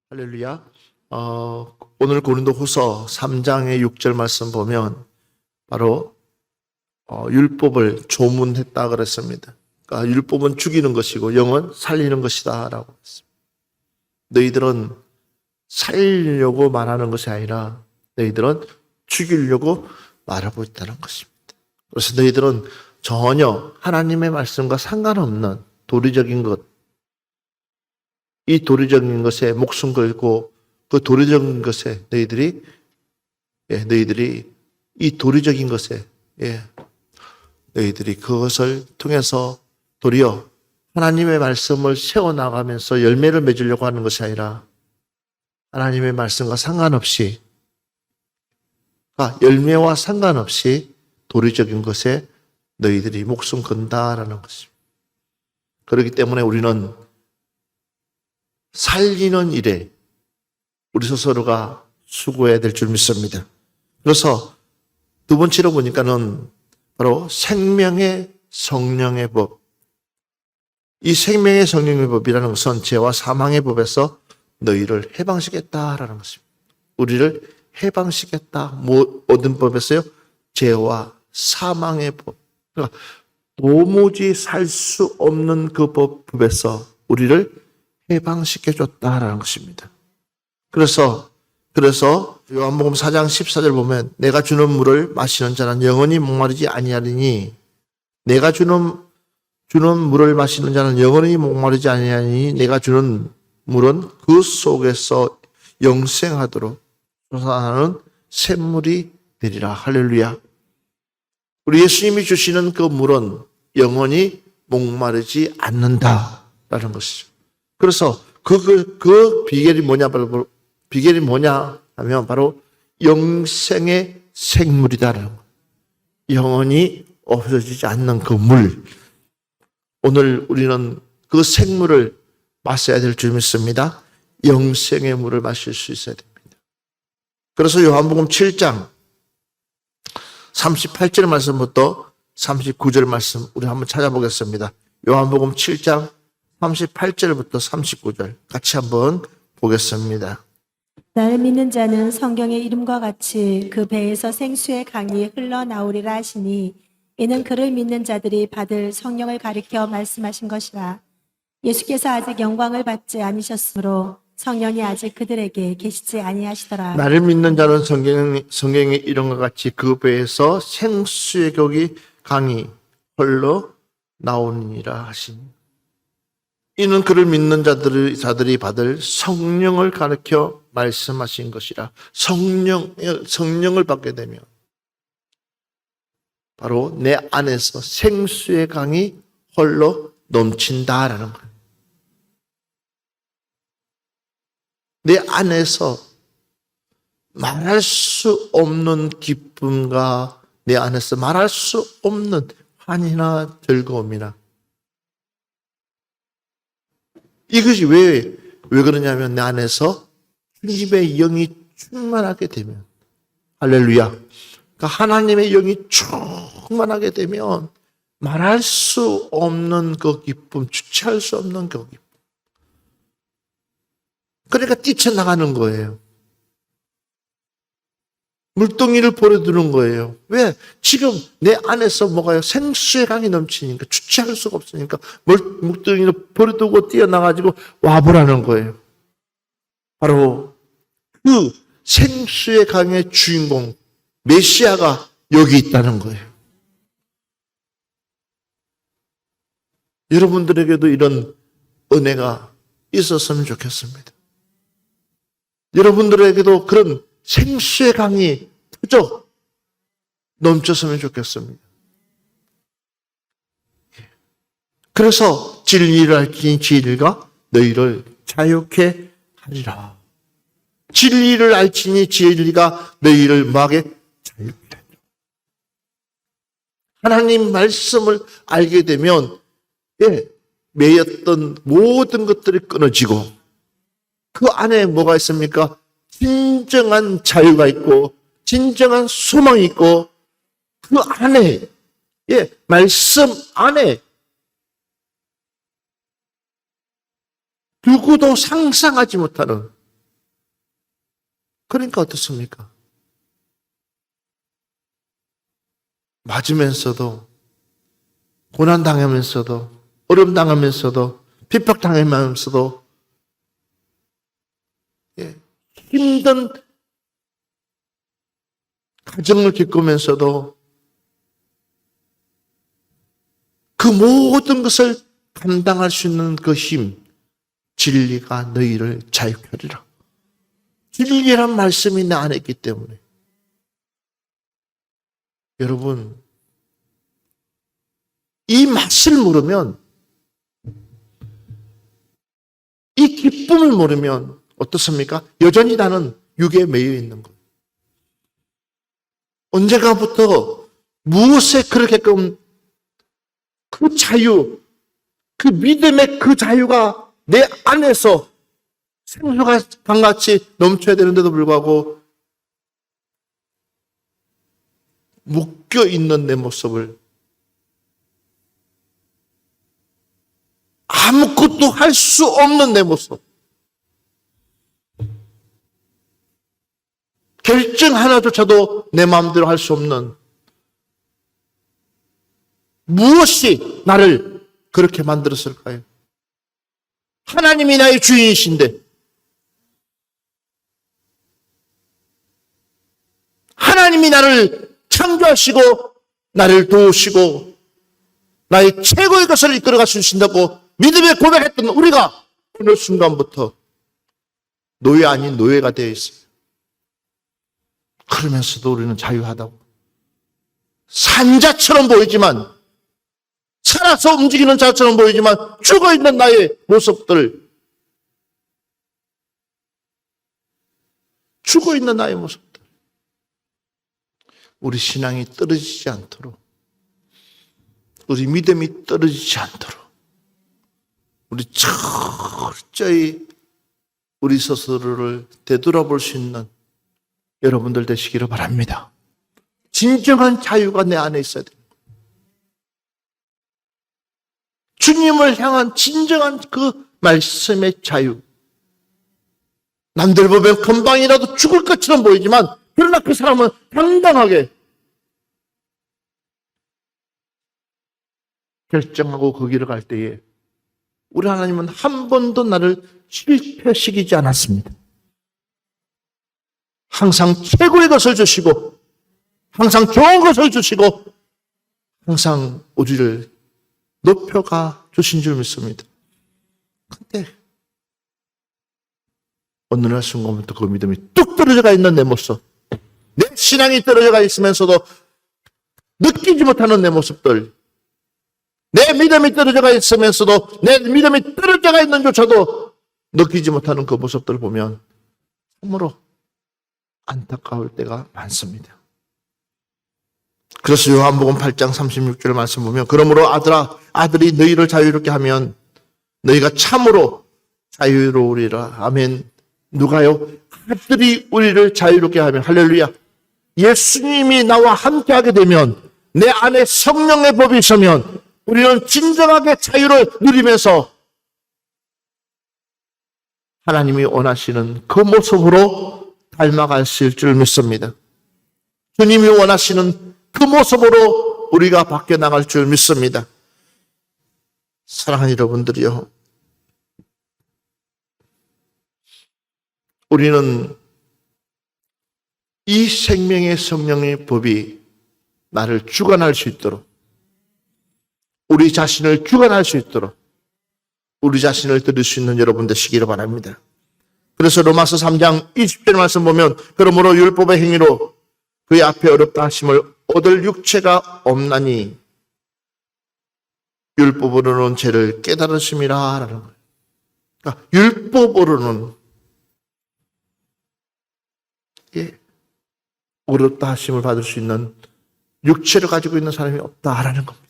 할렐루야. 오늘 고린도후서 3장의 6절 말씀 보면 바로 율법을 조문했다 그랬습니다. 그러니까 율법은 죽이는 것이고 영은 살리는 것이다 라고 했습니다. 너희들은 살리려고 말하는 것이 아니라 너희들은 죽이려고 말하고 있다는 것입니다. 그래서 너희들은 전혀 하나님의 말씀과 상관없는 도리적인 것, 이 도리적인 것에 목숨 걸고 그 도리적인 것에 너희들이 이 도리적인 것에 너희들이 그것을 통해서 도리어 하나님의 말씀을 세워나가면서 열매를 맺으려고 하는 것이 아니라 하나님의 말씀과 상관없이 열매와 상관없이 도리적인 것에 너희들이 목숨 건다라는 것입니다. 그렇기 때문에 우리는 살리는 일에 우리 스스로가 수고해야 될 줄 믿습니다. 그래서 두 번째로 보니까는 바로 생명의 성령의 법. 이 생명의 성령의 법이라는 것은 죄와 사망의 법에서 너희를 해방시켰다라는 것입니다. 우리를 해방시켰다. 어떤 법에서요? 죄와 사망의 법. 그러니까 도무지 살 수 없는 그 법에서 우리를 해방시켜줬다라는 것입니다. 그래서 요한복음 4장 14절 보면 내가 주는 물을 마시는 자는 영원히 목마르지 아니하리니 내가 주는 물을 마시는 자는 영원히 목마르지 아니하니 내가 주는 물은 그 속에서 영생하도록 솟아나는 샘물이 되리라. 할렐루야. 우리 예수님이 주시는 그 물은 영원히 목마르지 않는다라는 것이죠. 그래서 그 비결이 뭐냐 하면 바로 영생의 생물이다라는 거예요. 영원히 없어지지 않는 그 물. 오늘 우리는 그 생물을 마셔야 될 줄 믿습니다. 영생의 물을 마실 수 있어야 됩니다. 그래서 요한복음 7장 38절 말씀부터 39절 말씀 우리 한번 찾아보겠습니다. 요한복음 7장 38절부터 39절 같이 한번 보겠습니다. 나를 믿는 자는 성경의 이름과 같이 그 배에서 생수의 강이 흘러나오리라 하시니 이는 그를 믿는 자들이 받을 성령을 가리켜 말씀하신 것이라. 예수께서 아직 영광을 받지 아니셨으므로 성령이 아직 그들에게 계시지 아니하시더라. 나를 믿는 자는 성경의 이름과 같이 그 배에서 생수의 강이 흘러나오니라 하시니 이는 그를 믿는 자들이 받을 성령을 가르쳐 말씀하신 것이라. 성령을 받게 되면 바로 내 안에서 생수의 강이 홀로 넘친다라는 거예요. 내 안에서 말할 수 없는 기쁨과 내 안에서 말할 수 없는 환희나 즐거움이나 이것이 왜 그러냐면 내 안에서 주님의 영이 충만하게 되면 할렐루야. 그러니까 하나님의 영이 충만하게 되면 말할 수 없는 그 기쁨, 주체할 수 없는 그 기쁨. 그러니까 뛰쳐나가는 거예요. 물동이를 버려두는 거예요. 왜? 지금 내 안에서 뭐가요? 생수의 강이 넘치니까 주체할 수가 없으니까 물동이를 버려두고 뛰어나가지고 와보라는 거예요. 바로 그 생수의 강의 주인공 메시아가 여기 있다는 거예요. 여러분들에게도 이런 은혜가 있었으면 좋겠습니다. 여러분들에게도 그런 생수의 강이 터져 넘쳤으면 좋겠습니다. 그래서 진리를 알지니 진리가 너희를 자유케 하리라. 진리를 알지니 진리가 너희를 뭐하게 자유케 하리라. 하나님 말씀을 알게 되면 매였던 모든 것들이 끊어지고 그 안에 뭐가 있습니까? 진정한 자유가 있고 진정한 소망이 있고 그 안에 말씀 안에 누구도 상상하지 못하는 그러니까 어떻습니까? 맞으면서도, 고난당하면서도, 어려움당하면서도, 핍박당하면서도, 힘든 가정을 겪으면서도 그 모든 것을 감당할 수 있는 그 힘, 진리가 너희를 자유케 하리라. 진리란 말씀이 내 안에 있기 때문에. 여러분, 이 맛을 모르면, 이 기쁨을 모르면 어떻습니까? 여전히 나는 육에 매여 있는 거예요. 언젠가부터 무엇에 그렇게끔 그 자유, 그 믿음의 그 자유가 내 안에서 생수가 강같이 넘쳐야 되는데도 불구하고 묶여 있는 내 모습을 아무것도 할 수 없는 내 모습, 결정 하나조차도 내 마음대로 할 수 없는 무엇이 나를 그렇게 만들었을까요? 하나님이 나의 주인이신데, 하나님이 나를 창조하시고 나를 도우시고 나의 최고의 것을 이끌어 가주신다고 믿음에 고백했던 우리가 어느 순간부터 노예 아닌 노예가 되어 있습니다. 그러면서도 우리는 자유하다고. 산자처럼 보이지만, 살아서 움직이는 자처럼 보이지만 죽어있는 나의 모습들, 죽어있는 나의 모습들, 우리 신앙이 떨어지지 않도록, 우리 믿음이 떨어지지 않도록 우리 철저히 우리 스스로를 되돌아볼 수 있는 여러분들 되시기를 바랍니다. 진정한 자유가 내 안에 있어야 됩니다. 주님을 향한 진정한 그 말씀의 자유. 남들 보면 금방이라도 죽을 것처럼 보이지만 그러나 그 사람은 당당하게 결정하고 그 길을 갈 때에 우리 하나님은 한 번도 나를 실패시키지 않았습니다. 항상 최고의 것을 주시고 항상 좋은 것을 주시고 항상 우리를 높여가 주신 줄 믿습니다. 근데 어느 날 순간부터 그 믿음이 뚝 떨어져가 있는 내 모습, 내 신앙이 떨어져가 있으면서도 느끼지 못하는 내 모습들, 내 믿음이 떨어져가 있으면서도 내 믿음이 떨어져가 있는 조차도 느끼지 못하는 그 모습들을 보면 참으로 안타까울 때가 많습니다. 그래서 요한복음 8장 36절 말씀 보면 그러므로 아들아, 아들이 너희를 자유롭게 하면 너희가 참으로 자유로우리라. 아멘. 누가요? 아들이 우리를 자유롭게 하면, 할렐루야. 예수님이 나와 함께하게 되면, 내 안에 성령의 법이 있으면 우리는 진정하게 자유를 누리면서 하나님이 원하시는 그 모습으로 닮아가실 줄 믿습니다. 주님이 원하시는 그 모습으로 우리가 바뀌어 나갈 줄 믿습니다. 사랑하는 여러분들이요, 우리는 이 생명의 성령의 법이 나를 주관할 수 있도록, 우리 자신을 주관할 수 있도록 우리 자신을 들을 수 있는 여러분 되시기를 바랍니다. 그래서 로마서 3장 20절 말씀 보면 그러므로 율법의 행위로 그의 앞에 어렵다 하심을 얻을 육체가 없나니 율법으로는 죄를 깨달으심이라 라는 거예요. 그러니까 율법으로는 어렵다 하심을 받을 수 있는 육체를 가지고 있는 사람이 없다라는 겁니다.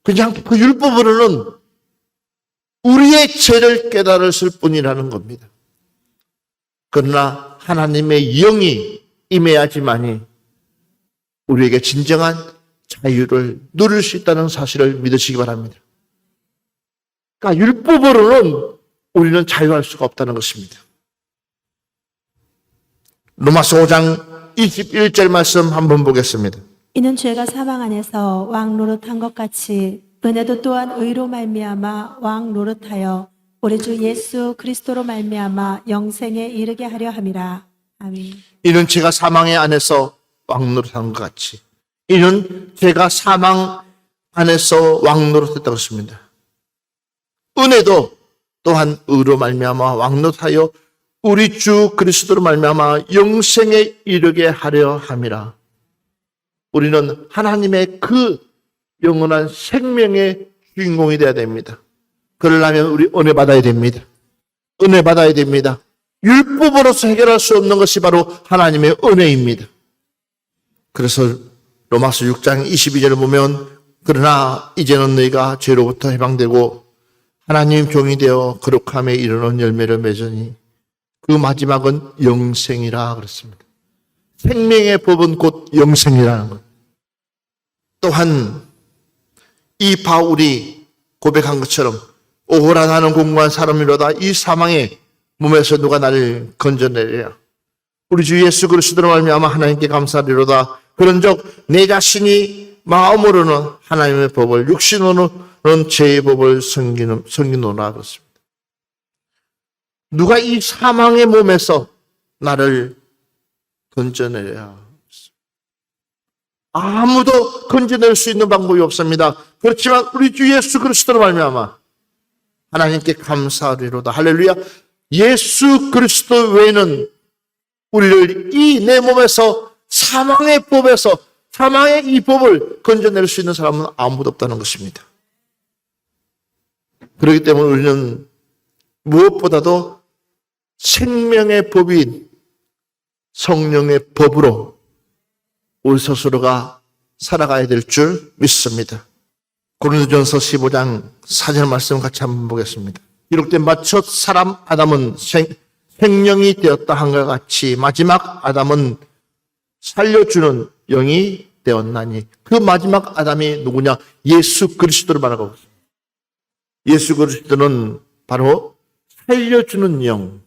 그냥 그 율법으로는 우리의 죄를 깨달았을 뿐이라는 겁니다. 그러나 하나님의 영이 임해야지만이 우리에게 진정한 자유를 누릴 수 있다는 사실을 믿으시기 바랍니다. 그러니까 율법으로는 우리는 자유할 수가 없다는 것입니다. 로마서 5장 21절 말씀 한번 보겠습니다. 이는 죄가 사망 안에서 왕 노릇한 것 같이 은혜도 또한 의로 말미암아 왕 노릇하여 우리 주 예수 그리스도로 말미암아 영생에 이르게 하려 함이라. 아멘. 이는 제가 사망의 안에서 왕노릇한 것 같이, 이는 제가 사망 안에서 왕노릇했다고 했습니다. 은혜도 또한 의로 말미암아 왕노릇하여 우리 주 그리스도로 말미암아 영생에 이르게 하려 함이라. 우리는 하나님의 그 영원한 생명의 주인공이 되어야 됩니다. 그러려면 우리 은혜 받아야 됩니다. 은혜 받아야 됩니다. 율법으로서 해결할 수 없는 것이 바로 하나님의 은혜입니다. 그래서 로마서 6장 22절을 보면 그러나 이제는 너희가 죄로부터 해방되고 하나님 종이 되어 거룩함에 이르는 열매를 맺으니 그 마지막은 영생이라 그랬습니다. 생명의 법은 곧 영생이라는 것. 또한 이 바울이 고백한 것처럼 오호라 나는 공고한 사람이로다. 이 사망의 몸에서 누가 나를 건져내리라. 우리 주 예수 그리스도로 말미암아 하나님께 감사드리로다. 그런즉 내 자신이 마음으로는 하나님의 법을, 육신으로는 죄의 법을 섬기노라 그렇습니다. 누가 이 사망의 몸에서 나를 건져내랴. 아무도 건져낼 수 있는 방법이 없습니다. 그렇지만 우리 주 예수 그리스도로 말미암아 하나님께 감사하리로다. 할렐루야. 예수 그리스도 외에는 우리를 이 내 몸에서 사망의 법에서, 사망의 이 법을 건져낼 수 있는 사람은 아무도 없다는 것입니다. 그렇기 때문에 우리는 무엇보다도 생명의 법인 성령의 법으로 우리 스스로가 살아가야 될 줄 믿습니다. 고린도전서 15장 4절 말씀 같이 한번 보겠습니다. 기록된 바 첫 사람 아담은 생령이 되었다 한 것 같이 마지막 아담은 살려주는 영이 되었나니. 그 마지막 아담이 누구냐? 예수 그리스도를 말하고 있습니다. 예수 그리스도는 바로 살려주는 영,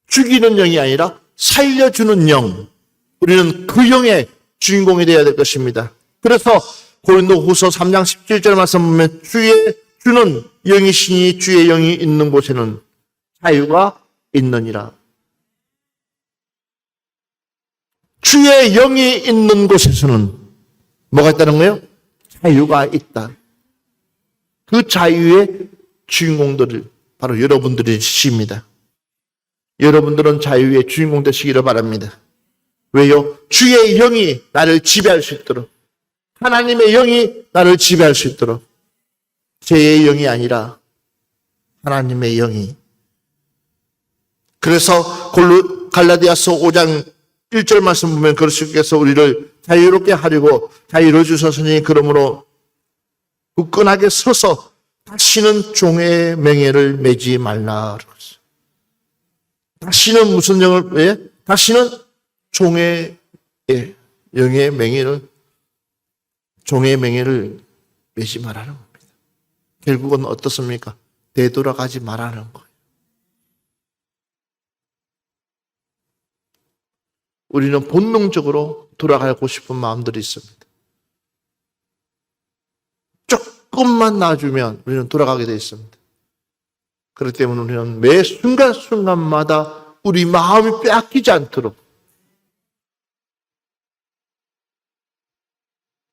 죽이는 영이 아니라 살려주는 영. 우리는 그 영의 주인공이 되어야 될 것입니다. 그래서 고린도후서 3장 17절 말씀 보면 주는 영이시니 주의 영이 있는 곳에는 자유가 있느니라. 주의 영이 있는 곳에서는 뭐가 있다는 거예요? 자유가 있다. 그 자유의 주인공들을 바로 여러분들이십니다. 여러분들은 자유의 주인공 되시기를 바랍니다. 왜요? 주의 영이 나를 지배할 수 있도록, 하나님의 영이 나를 지배할 수 있도록, 죄의 영이 아니라 하나님의 영이. 그래서 갈라디아서 5장 1절 말씀 보면 그리스도께서 우리를 자유롭게 하려고 자유를 주셨으니 그러므로 굳건하게 서서 다시는 종의 맹해를 매지 말라. 다시는 무슨 영을, 왜? 다시는 종의 영의 맹해를, 종의 맹해를 매지 말라는 겁니다. 결국은 어떻습니까? 되돌아가지 말라는 거예요. 우리는 본능적으로 돌아가고 싶은 마음들이 있습니다. 조금만 놔주면 우리는 돌아가게 되어 있습니다. 그렇기 때문에 우리는 매 순간순간마다 우리 마음이 빼앗기지 않도록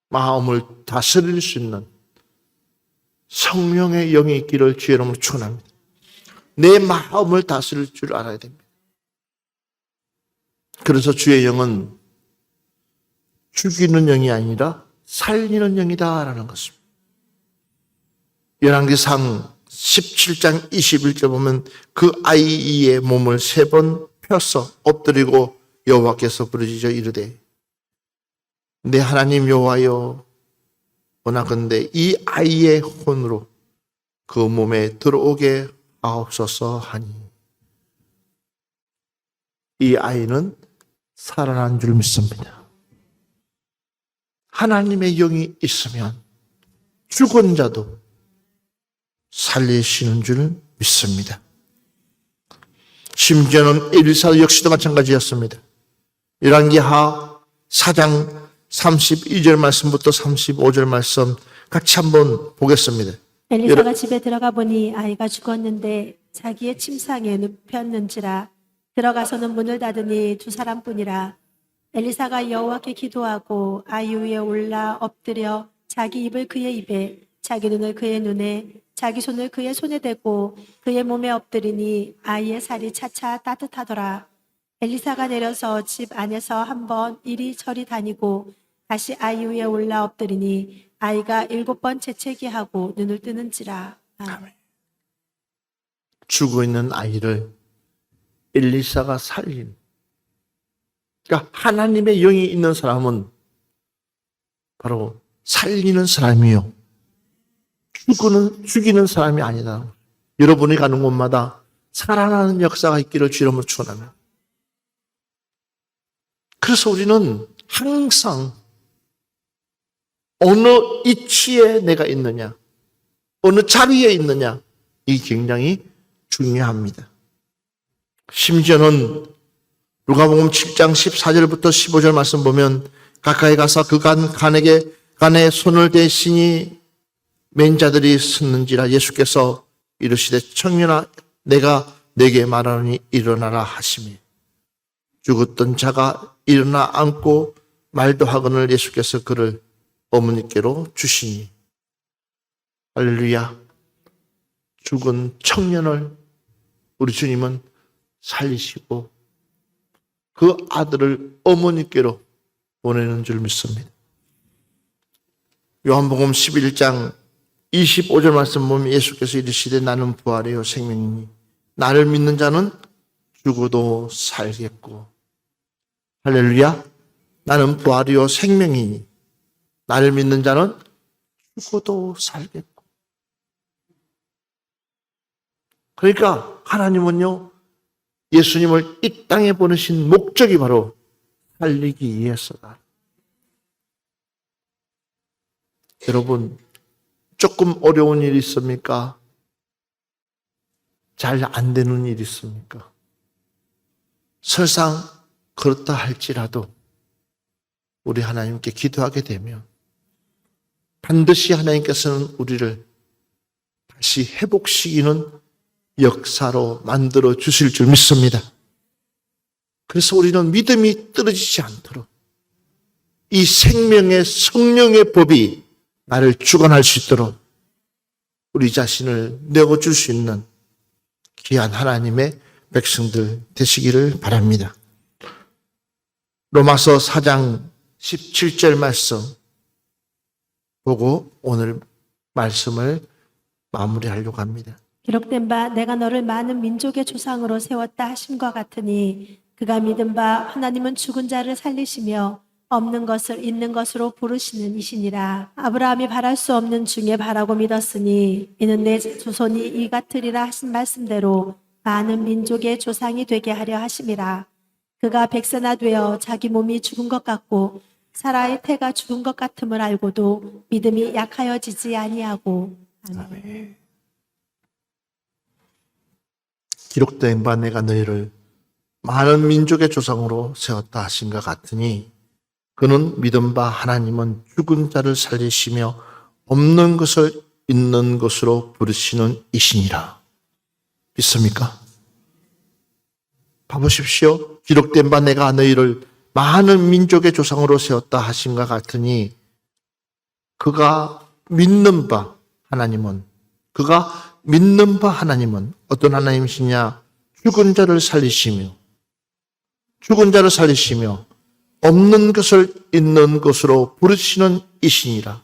마음을 다스릴 수 있는 성령의 영이 있기를 주의 이름으로 축원합니다. 내 마음을 다스릴 줄 알아야 됩니다. 그래서 주의 영은 죽이는 영이 아니라 살리는 영이다라는 것입니다. 열왕기상 17장 21절 보면 그 아이의 몸을 3번 펴서 엎드리고 여호와께서 부르짖어 이르되 내 하나님 여호와여 원하건대 이 아이의 혼으로 그 몸에 들어오게 하옵소서 하니. 이 아이는 살아난 줄 믿습니다. 하나님의 영이 있으면 죽은 자도 살리시는 줄 믿습니다. 심지어는 엘리사 역시도 마찬가지였습니다. 열왕기하 4장 32절 말씀부터 35절 말씀 같이 한번 보겠습니다. 엘리사가 집에 들어가 보니 아이가 죽었는데 자기의 침상에 눕혔는지라. 들어가서는 문을 닫으니 두 사람뿐이라. 엘리사가 여호와께 기도하고 아이 위에 올라 엎드려 자기 입을 그의 입에, 자기 눈을 그의 눈에, 자기 손을 그의 손에 대고 그의 몸에 엎드리니 아이의 살이 차차 따뜻하더라. 엘리사가 내려서 집 안에서 한번 이리저리 다니고 다시 아이 위에 올라 엎드리니 아이가 7번 재채기하고 눈을 뜨는지라. 아멘. 죽어 있는 아이를 엘리사가 살린. 그러니까 하나님의 영이 있는 사람은 바로 살리는 사람이요, 죽이는 사람이 아니다. 여러분이 가는 곳마다 살아나는 역사가 있기를 주님으로 축원합니다. 그래서 우리는 항상 어느 이치에 내가 있느냐, 어느 자리에 있느냐, 이 굉장히 중요합니다. 심지어는 누가복음 7장 14절부터 15절 말씀 보면 가까이 가서 그 간에 손을 대시니 맨 자들이 섰는지라. 예수께서 이르시되 청년아 내가 내게 말하노니 일어나라 하시매 죽었던 자가 일어나 앉고 말도 하거늘 예수께서 그를 어머니께로 주시니. 할렐루야. 죽은 청년을 우리 주님은 살리시고 그 아들을 어머니께로 보내는 줄 믿습니다. 요한복음 11장 25절 말씀 보면 예수께서 이르시되 나는 부활이요 생명이니 나를 믿는 자는 죽어도 살겠고. 할렐루야. 나는 부활이요 생명이니 나를 믿는 자는 죽어도 살겠고. 그러니까 하나님은요, 예수님을 이 땅에 보내신 목적이 바로 살리기 위해서다. 여러분, 조금 어려운 일이 있습니까? 잘 안 되는 일이 있습니까? 설상 그렇다 할지라도 우리 하나님께 기도하게 되면 반드시 하나님께서는 우리를 다시 회복시키는 역사로 만들어 주실 줄 믿습니다. 그래서 우리는 믿음이 떨어지지 않도록 이 생명의 성령의 법이 나를 주관할 수 있도록 우리 자신을 내어줄 수 있는 귀한 하나님의 백성들 되시기를 바랍니다. 로마서 4장 17절 말씀 보고 오늘 말씀을 마무리하려고 합니다. 기록된 바 내가 너를 많은 민족의 조상으로 세웠다 하심과 같으니 그가 믿은 바 하나님은 죽은 자를 살리시며 없는 것을 있는 것으로 부르시는 이시니라. 아브라함이 바랄 수 없는 중에 바라고 믿었으니 이는 내 조손이 이 같으리라 하신 말씀대로 많은 민족의 조상이 되게 하려 하심이라. 그가 백세나 되어 자기 몸이 죽은 것 같고 사라의 태가 죽은 것 같음을 알고도 믿음이 약하여지지 아니하고. 아멘. 기록된 바 내가 너희를 많은 민족의 조상으로 세웠다 하신 것 같으니 그는 믿은 바 하나님은 죽은 자를 살리시며 없는 것을 있는 것으로 부르시는 이시니라. 믿습니까? 봐보십시오. 기록된 바 내가 너희를 많은 민족의 조상으로 세웠다 하신 것 같으니 그가 믿는 바 하나님은 어떤 하나님이시냐? 죽은 자를 살리시며 없는 것을 있는 것으로 부르시는 이시니라.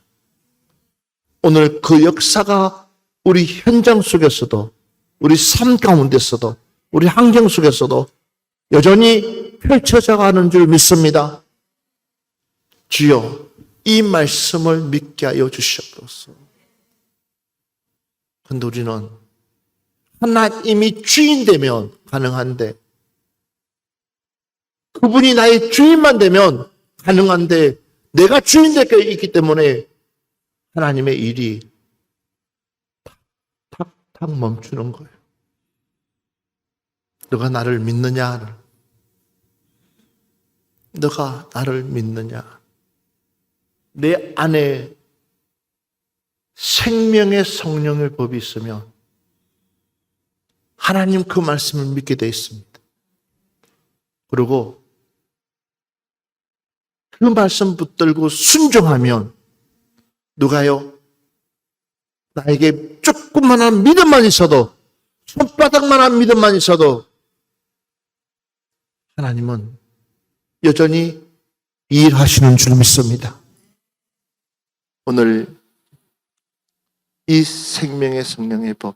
오늘 그 역사가 우리 현장 속에서도, 우리 삶 가운데서도, 우리 환경 속에서도 여전히 펼쳐져 가는 줄 믿습니다. 주여, 이 말씀을 믿게 하여 주시옵소서. 그런데 우리는 하나님이 주인 되면 가능한데, 그분이 나의 주인만 되면 가능한데, 내가 주인 되어 있기 때문에 하나님의 일이 탁탁 멈추는 거예요. 너가 나를 믿느냐? 너가 나를 믿느냐? 내 안에 생명의 성령의 법이 있으면 하나님 그 말씀을 믿게 되어 있습니다. 그리고 그 말씀 붙들고 순종하면 누가요? 나에게 조그만한 믿음만 있어도, 손바닥만한 믿음만 있어도 하나님은 여전히 일하시는 줄 믿습니다. 오늘 이 생명의 성령의 법,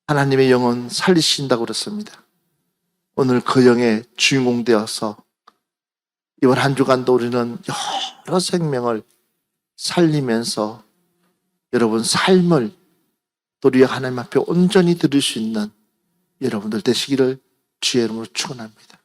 하나님의 영혼 살리신다고 그랬습니다. 오늘 그 영의 주인공 되어서 이번 한 주간도 우리는 여러 생명을 살리면서 여러분 삶을 또 우리 하나님 앞에 온전히 드릴 수 있는 여러분들 되시기를 주의 이름으로 축원합니다.